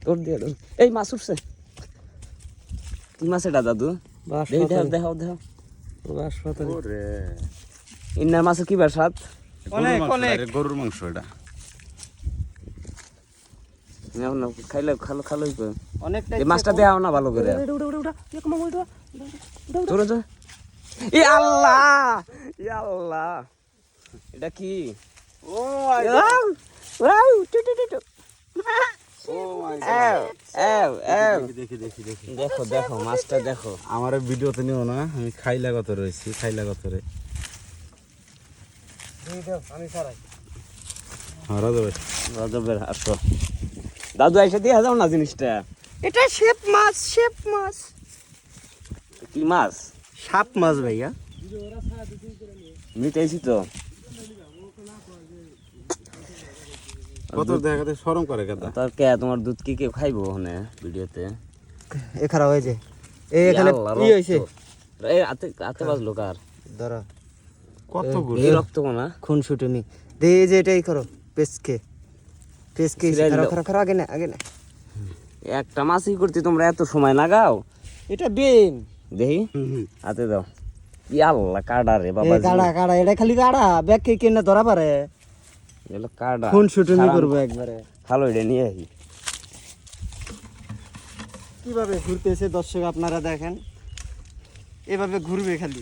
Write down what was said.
তোর দিয়ে এই মাছ উঠছে কি মাছ এটা দাদু দেখাও ইন্নার মাছের কি স্বাদ গরুর মাংস এটা খাইলে খালো এই মাছটা দেখাও না ভালো করে আল্লাহ এটা কি দেখো দেখো মাছটা দেখো আমার ভিডিওতে নিও না আমি খাইলা কত রয়েছি খাইলা কত রে রাজবের আসো দাদু এসে দিয়ে যাও না জিনিসটা এটা শেপ মাছ কি মাছ সাপ মাছ ভাইয়া মিটাইছি তো কত দেখাতে শরম করে কথা তার কে তোমার দুধ কি কেউ খাইবো ওখানে ভিডিওতে এ খারাপ হয়েছে এই এখানে কি হইছে এই হাতে বাজলো কার ধরো কত এই রক্ত না খুন ছুটুনি দে যে এটাই করো পেস্কে খারাপ আগে না একটা মাছই করতে তোমরা এত সময় লাগাও এটা বেম দেখি হাতে দাও কি আল্লাহ কাডা রে বাবা কাড়া এটা খালি কাড়া ব্যাগ কে কেন ধরা পারে এগুলো কাডা খুন ছুটুনি করবো একবারে ভালো এটা নিয়ে আসি কিভাবে ঘুরতেছে দর্শক আপনারা দেখেন এভাবে ঘুরবে খালি